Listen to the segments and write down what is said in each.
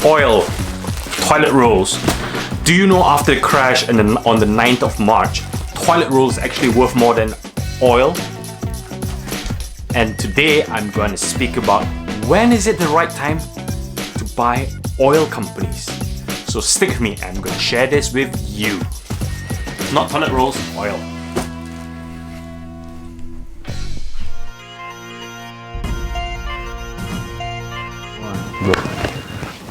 Oil, toilet rolls. Do you know after the crash on the 9th of March, toilet rolls actually worth more than oil? And today I'm going to speak about when is it the right time to buy oil companies. So stick with me, I'm going to share this with you. Not toilet rolls, oil.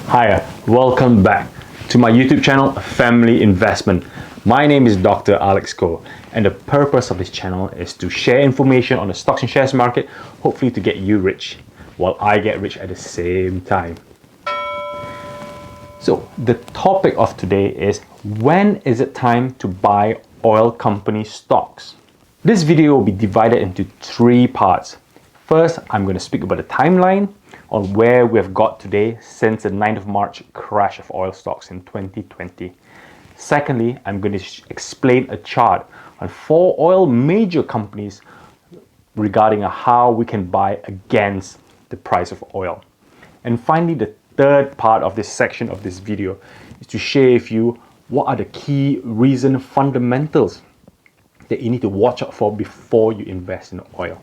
Hi, welcome back to my YouTube channel, Family Investment. My name is Dr. Alex Koh, and the purpose of this channel is to share information on the stocks and shares market, hopefully to get you rich, while I get rich at the same time. So the topic of today is, when is it time to buy oil company stocks? This video will be divided into 3 parts. First, I'm going to speak about the timeline on where we have got today since the 9th of March crash of oil stocks in 2020. Secondly, I'm going to explain a chart on 4 oil major companies regarding how we can buy against the price of oil. And finally, the third part of this section of this video is to share with you what are the key reason fundamentals that you need to watch out for before you invest in oil.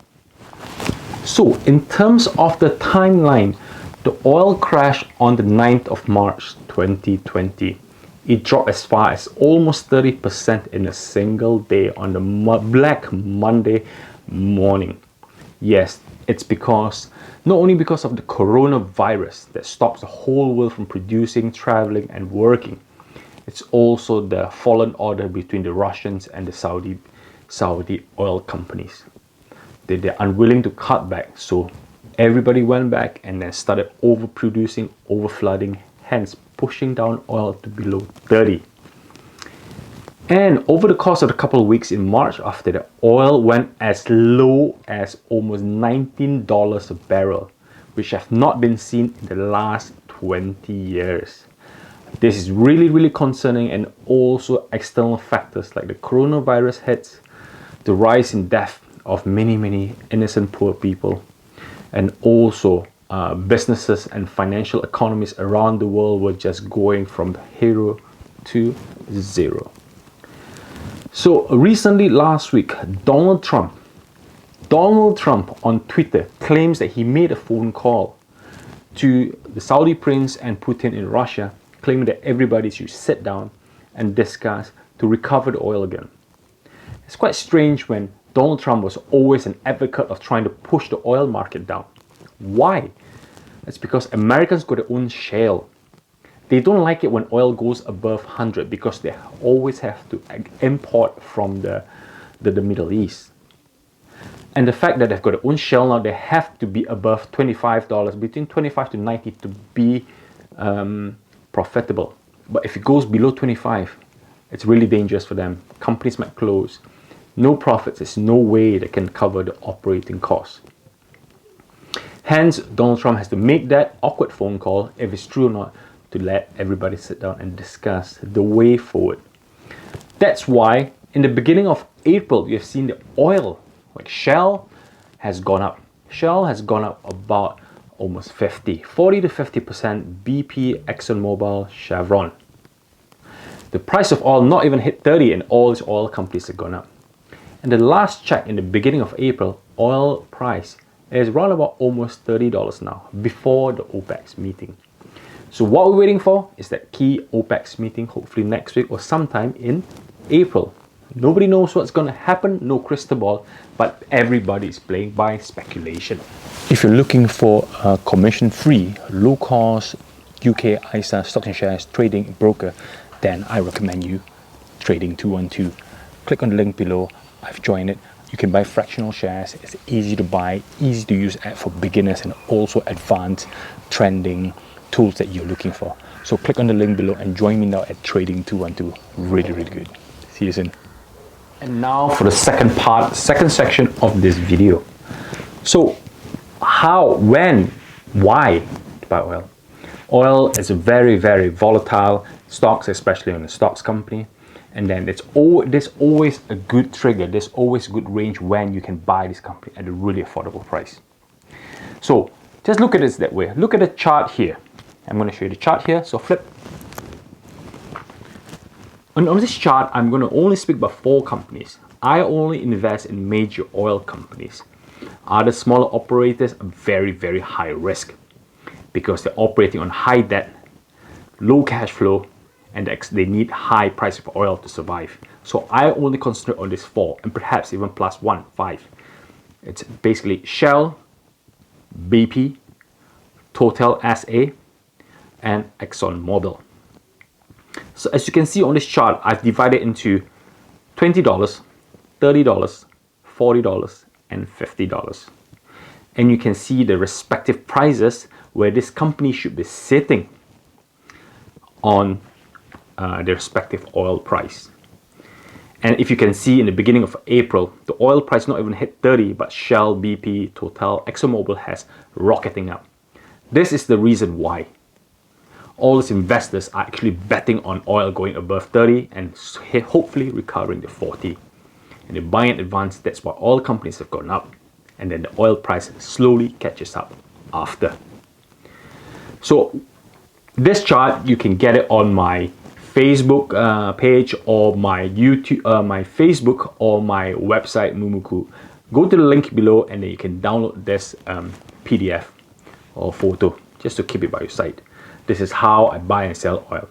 So in terms of the timeline, the oil crash on the 9th of March 2020, it dropped as far as almost 30% in a single day on the Black Monday morning. Yes, it's because not only because of the coronavirus that stops the whole world from producing, traveling and working, it's also the fallen order between the Russians and the Saudi oil companies. They're unwilling to cut back, so everybody went back and then started overproducing, overflooding, hence pushing down oil to below 30. And over the course of a couple of weeks in March after the oil went as low as almost $19 a barrel, which have not been seen in the last 20 years. This is really concerning, and also external factors like the coronavirus hits, the rise in death of many innocent poor people, and also businesses and financial economies around the world were just going from hero to zero. So recently, last week, Donald Trump on Twitter claims that he made a phone call to the Saudi prince and Putin in Russia, claiming that everybody should sit down and discuss to recover the oil again. It's quite strange when Donald Trump was always an advocate of trying to push the oil market down. Why? It's because Americans got their own shale. They don't like it when oil goes above 100 because they always have to import from the Middle East. And the fact that they've got their own shale now, they have to be above $25, between 25 to 90 to be profitable. But if it goes below 25, it's really dangerous for them. Companies might close. No profits, there's no way they can cover the operating costs. Hence, Donald Trump has to make that awkward phone call, if it's true or not, to let everybody sit down and discuss the way forward. That's why in the beginning of April, you have seen the oil, like Shell, has gone up. Shell has gone up about almost 40 to 50%, BP, ExxonMobil, Chevron. The price of oil not even hit 30 and all these oil companies have gone up. And the last check in the beginning of April, oil price is around about almost $30 now, before the OPEC meeting. So what we're waiting for is that key OPEC meeting, hopefully next week or sometime in April. Nobody knows what's going to happen, no crystal ball, but everybody's playing by speculation. If you're looking for a commission-free, low-cost UK ISA stocks and shares trading broker, then I recommend you Trading 212. Click on the link below. I've joined it. You can buy fractional shares. It's easy to buy, easy to use app for beginners, and also advanced trending tools that you're looking for. So click on the link below and join me now at Trading 212. Really good. See you soon. And now for the second section of this video. So how, when, why to buy oil? Oil is a very volatile stocks, especially on a stocks company. And then there's always a good trigger, there's always a good range when you can buy this company at a really affordable price. So just look at it that way. Look at the chart here. I'm going to show you the chart here. So flip. On this chart, I'm going to only speak about 4 companies. I only invest in major oil companies. Other smaller operators are very, very high risk because they're operating on high debt, low cash flow, and they need high price of oil to survive. So I only concentrate on these 4, and perhaps even plus 1, 5. It's basically Shell, BP, Total SA, and ExxonMobil. So as you can see on this chart, I've divided into $20, $30, $40, and $50. And you can see the respective prices where this company should be sitting on the respective oil price. And if you can see in the beginning of April, the oil price not even hit 30, but Shell, BP, Total, ExxonMobil has rocketing up. This is the reason why all these investors are actually betting on oil going above 30 and hopefully recovering to 40. And they're buying in advance. That's why oil companies have gone up. And then the oil price slowly catches up after. So this chart, you can get it on my Facebook page or my YouTube, my Facebook or my website, Mumuku. Go to the link below and then you can download this PDF or photo just to keep it by your side. This is how I buy and sell oil.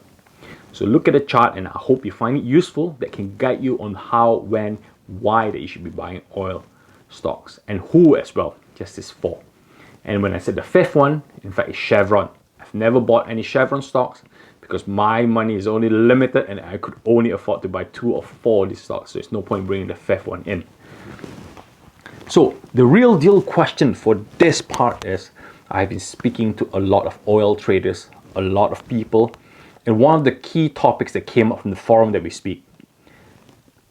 So look at the chart and I hope you find it useful that can guide you on how, when, why that you should be buying oil stocks and who as well, just this 4. And when I said the 5th one, in fact, is Chevron. I've never bought any Chevron stocks because my money is only limited and I could only afford to buy 2 or 4 of these stocks. So it's no point bringing the 5th one in. So the real deal question for this part is, I've been speaking to a lot of oil traders, a lot of people, and one of the key topics that came up from the forum that we speak,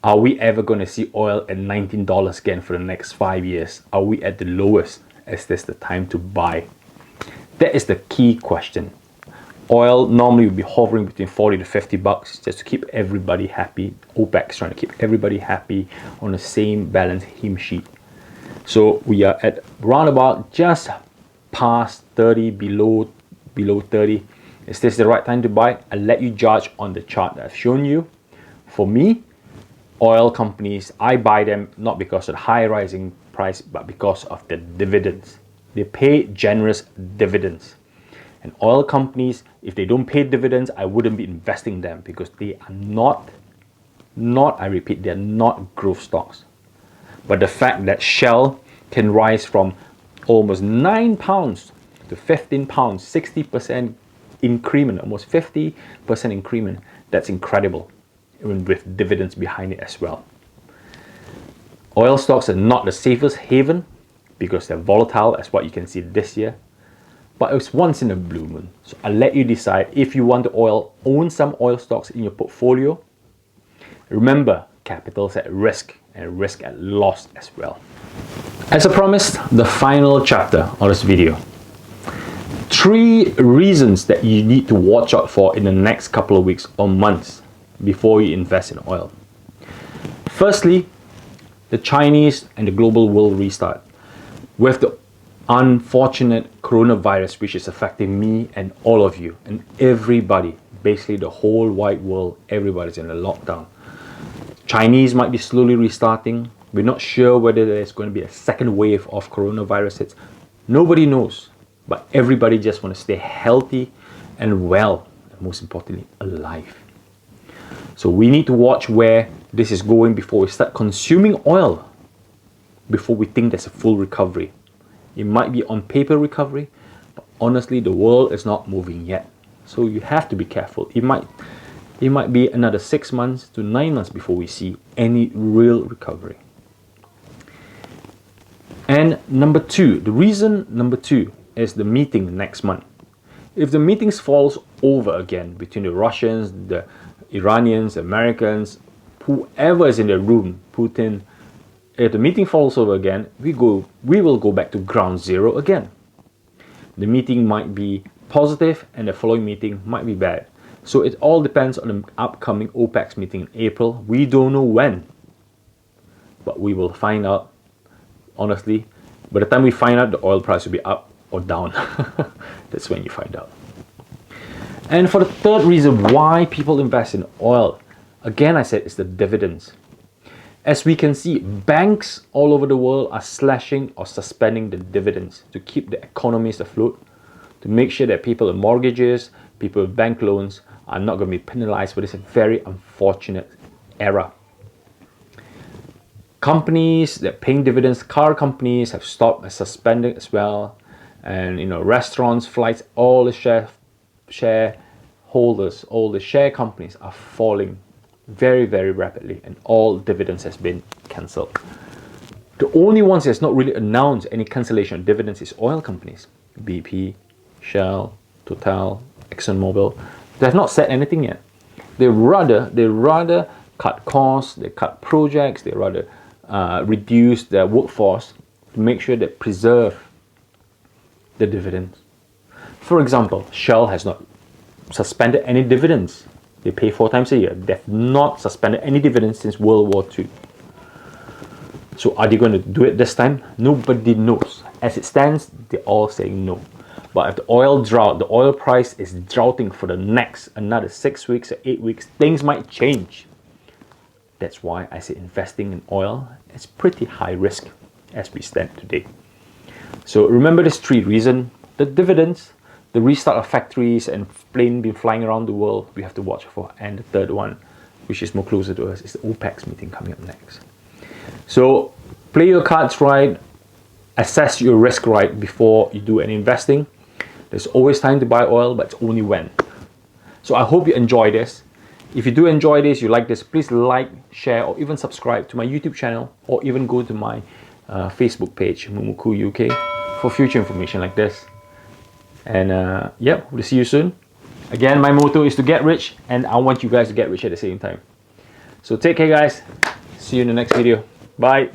are we ever going to see oil at $19 again for the next 5 years? Are we at the lowest? Is this the time to buy? That is the key question. Oil normally will be hovering between 40 to 50 bucks just to keep everybody happy. OPEC's trying to keep everybody happy on the same balanced hymn sheet. So we are at roundabout just past 30, below 30. Is this the right time to buy? I'll let you judge on the chart that I've shown you. For me, oil companies, I buy them not because of the high rising price, but because of the dividends. They pay generous dividends. And oil companies, if they don't pay dividends, I wouldn't be investing in them because they are not, I repeat, they are not growth stocks. But the fact that Shell can rise from almost £9 to £15, 60% increment, almost 50% increment, that's incredible, even with dividends behind it as well. Oil stocks are not the safest haven because they're volatile, as what you can see this year, but it's once in a blue moon. So I'll let you decide if you want to own some oil stocks in your portfolio. Remember, capital's at risk and risk at loss as well. As I promised, the final chapter of this video. 3 reasons that you need to watch out for in the next couple of weeks or months before you invest in oil. Firstly, the Chinese and the global world restart. With the unfortunate coronavirus which is affecting me and all of you and everybody, basically the whole wide world, everybody's in a lockdown. Chinese might be slowly restarting. We're not sure whether there's going to be a second wave of coronavirus hits. Nobody knows, but everybody just wants to stay healthy and well, and most importantly, alive. So we need to watch where this is going before we start consuming oil, before we think there's a full recovery. It might be on paper recovery, but honestly, the world is not moving yet. So you have to be careful. It might be another 6 months to 9 months before we see any real recovery. And the reason number two is the meeting next month. If the meetings falls over again between the Russians, the Iranians, Americans, whoever is in the room, Putin, if the meeting falls over again, we will go back to ground zero again. The meeting might be positive and the following meeting might be bad. So it all depends on the upcoming OPEC meeting in April. We don't know when, but we will find out. Honestly, by the time we find out, the oil price will be up or down. That's when you find out. And for the third reason why people invest in oil, again I said it's the dividends. As we can see, banks all over the world are slashing or suspending the dividends to keep the economies afloat, to make sure that people with mortgages, people with bank loans are not going to be penalized for this very unfortunate era. Companies that paying dividends, car companies have stopped and suspended as well, and restaurants, flights, all the shareholders, all the share companies are falling very, very rapidly, and all dividends has been cancelled. The only ones that's not really announced any cancellation of dividends is oil companies, BP, Shell, Total, ExxonMobil. They have not said anything yet. They rather cut costs, they cut projects, they rather reduce their workforce to make sure they preserve the dividends. For example, Shell has not suspended any dividends. They pay 4 times a year. They've not suspended any dividends since World War II. So are they going to do it this time? Nobody knows. As it stands, they're all saying no. But if the oil price is droughting for the next another 6 weeks or 8 weeks, things might change. That's why I say investing in oil is pretty high risk as we stand today. So remember these 3 reasons: the dividends, the restart of factories and plane been flying around the world we have to watch for, and the third one, which is more closer to us, is the OPEC meeting coming up next. So play your cards right, assess your risk right before you do any investing. There's always time to buy oil, but it's only when. So I hope you enjoy this. If you do enjoy this, you like this, please like, share, or even subscribe to my YouTube channel, or even go to my Facebook page, Mumuku UK, for future information like this. And we'll see you soon. Again, my motto is to get rich, and I want you guys to get rich at the same time. So take care, guys. See you in the next video. Bye.